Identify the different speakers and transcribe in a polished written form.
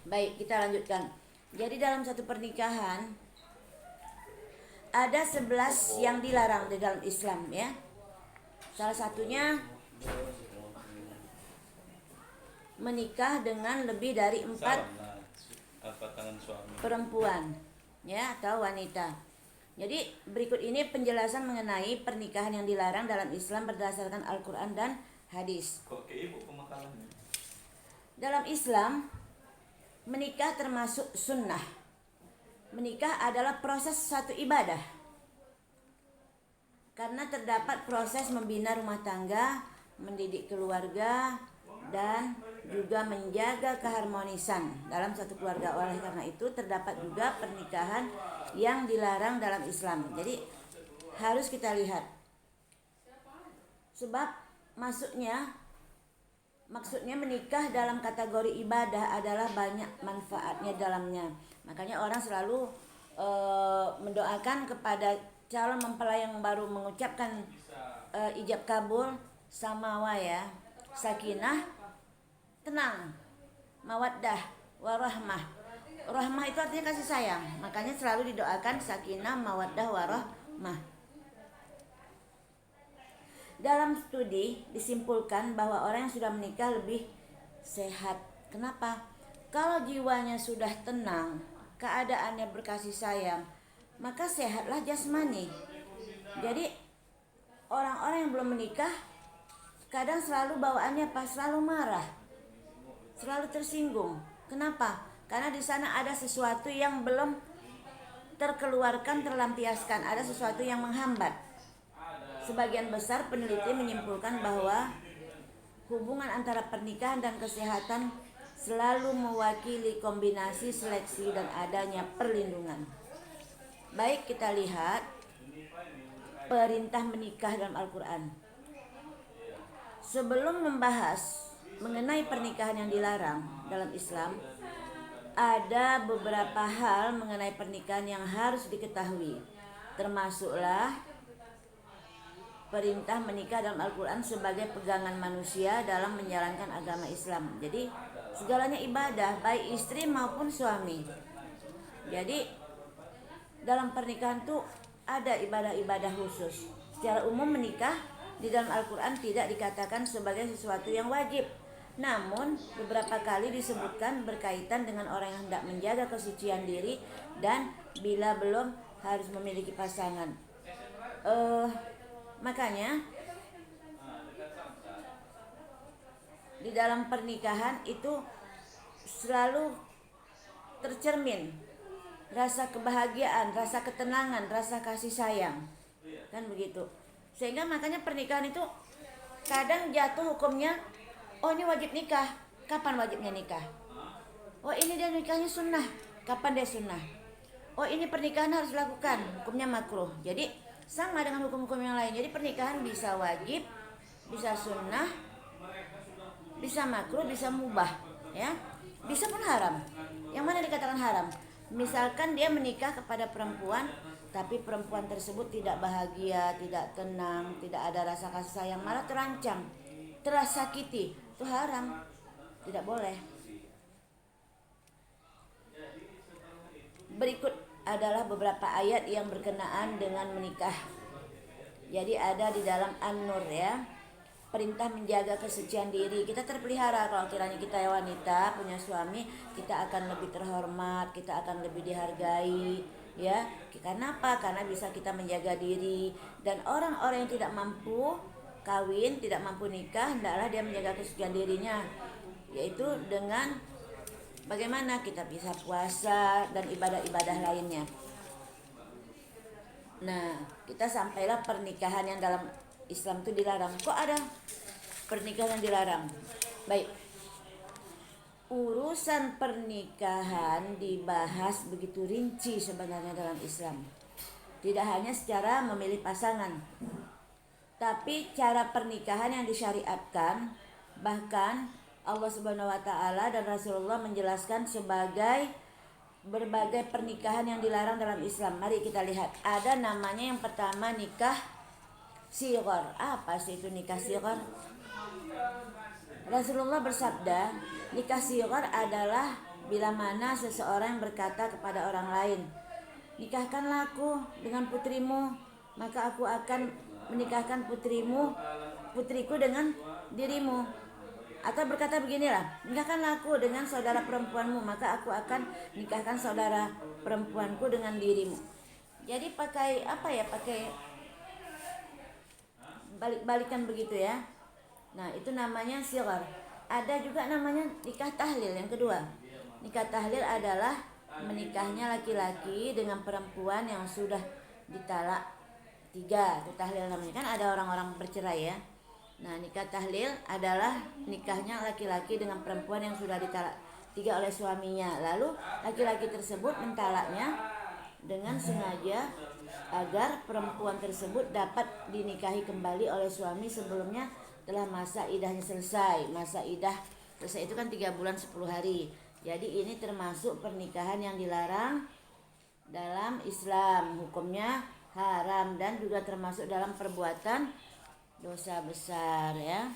Speaker 1: Baik, kita lanjutkan. Jadi dalam satu pernikahan ada 11 yang dilarang di dalam Islam ya. Salah satunya menikah dengan lebih dari 4 perempuan ya atau wanita. Jadi berikut ini penjelasan mengenai pernikahan yang dilarang dalam Islam berdasarkan Al-Quran dan hadis. Dalam Islam, menikah termasuk sunnah. Menikah adalah proses satu ibadah. Karena terdapat proses membina rumah tangga, mendidik keluarga, dan juga menjaga keharmonisan dalam satu keluarga. Oleh karena itu terdapat juga pernikahan yang dilarang dalam Islam. Jadi harus kita lihat. Sebab maksudnya menikah dalam kategori ibadah adalah banyak manfaatnya dalamnya. Makanya orang selalu mendoakan kepada calon mempelai yang baru mengucapkan ijab kabul samawa ya, sakinah, tenang, mawaddah, warahmah. Rahmah itu artinya kasih sayang. Makanya selalu didoakan sakinah, mawaddah, warahmah. Dalam studi disimpulkan bahwa orang yang sudah menikah lebih sehat. Kenapa? Kalau jiwanya sudah tenang, keadaannya berkasih sayang, maka sehatlah jasmani. Jadi orang-orang yang belum menikah kadang selalu bawaannya pas selalu marah, selalu tersinggung. Kenapa? Karena di sana ada sesuatu yang belum terkeluarkan, terlampiaskan, ada sesuatu yang menghambat. Sebagian besar peneliti menyimpulkan bahwa hubungan antara pernikahan dan kesehatan selalu mewakili kombinasi seleksi dan adanya perlindungan. Baik, kita lihat perintah menikah dalam Al-Quran. Sebelum membahas mengenai pernikahan yang dilarang dalam Islam, ada beberapa hal mengenai pernikahan yang harus diketahui. Termasuklah perintah menikah dalam Al-Quran sebagai pegangan manusia dalam menjalankan agama Islam. Jadi segalanya ibadah, baik istri maupun suami. Jadi dalam pernikahan itu ada ibadah-ibadah khusus. Secara umum menikah di dalam Al-Quran tidak dikatakan sebagai sesuatu yang wajib. Namun beberapa kali disebutkan berkaitan dengan orang yang hendak menjaga kesucian diri dan bila belum harus memiliki pasangan. Makanya di dalam pernikahan itu selalu tercermin rasa kebahagiaan, rasa ketenangan, rasa kasih sayang, kan begitu. Sehingga makanya pernikahan itu kadang jatuh hukumnya, oh ini wajib nikah, kapan wajibnya nikah? Oh ini dia nikahnya sunnah, kapan dia sunnah? Oh ini pernikahan harus dilakukan, hukumnya makruh. Jadi sama dengan hukum-hukum yang lain. Jadi pernikahan bisa wajib, bisa sunnah, bisa makruh, bisa mubah, ya. Bisa pun haram. Yang mana dikatakan haram? Misalkan dia menikah kepada perempuan, tapi perempuan tersebut tidak bahagia, tidak tenang, tidak ada rasa kasih sayang, malah terancam, tersakiti. Itu haram, tidak boleh. Berikut adalah beberapa ayat yang berkenaan dengan menikah. Jadi ada di dalam An-Nur ya. Perintah menjaga kesucian diri. Kita terpelihara kalau kiranya kita wanita punya suami, kita akan lebih terhormat, kita akan lebih dihargai ya. Karena apa? Karena bisa kita menjaga diri. Dan orang-orang yang tidak mampu kawin, tidak mampu nikah, hendaklah dia menjaga kesucian dirinya, yaitu dengan bagaimana kita bisa puasa dan ibadah-ibadah lainnya. Nah, kita sampailah pernikahan yang dalam Islam itu dilarang. Kok ada pernikahan yang dilarang? Baik, urusan pernikahan dibahas begitu rinci sebenarnya dalam Islam. Tidak hanya secara memilih pasangan, tapi cara pernikahan yang disyariatkan, bahkan Allah Subhanahu wa taala dan Rasulullah menjelaskan sebagai berbagai pernikahan yang dilarang dalam Islam. Mari kita lihat. Ada namanya yang pertama nikah sighar. Apa sih itu nikah sighar? Rasulullah bersabda, nikah shighar adalah bila mana seseorang berkata kepada orang lain, nikahkanlah aku dengan putrimu, maka aku akan menikahkan putriku dengan dirimu. Atau berkata beginilah, nikahkanlah aku dengan saudara perempuanmu, maka aku akan nikahkan saudara perempuanku dengan dirimu. Jadi pakai apa ya, pakai balik-balikan begitu ya. Nah, itu namanya shighar. Ada juga namanya nikah tahlil yang kedua. Nikah tahlil adalah menikahnya laki-laki dengan perempuan yang sudah ditalak 3. Itu tahlil namanya. Kan ada orang-orang bercerai ya. Nah, nikah tahlil adalah nikahnya laki-laki dengan perempuan yang sudah ditalak 3 oleh suaminya. Lalu laki-laki tersebut mentalaknya dengan sengaja agar perempuan tersebut dapat dinikahi kembali oleh suami sebelumnya telah masa idahnya selesai. Masa idah selesai itu kan 3 bulan 10 hari. Jadi ini termasuk pernikahan yang dilarang dalam Islam. Hukumnya haram dan juga termasuk dalam perbuatan dosa besar ya.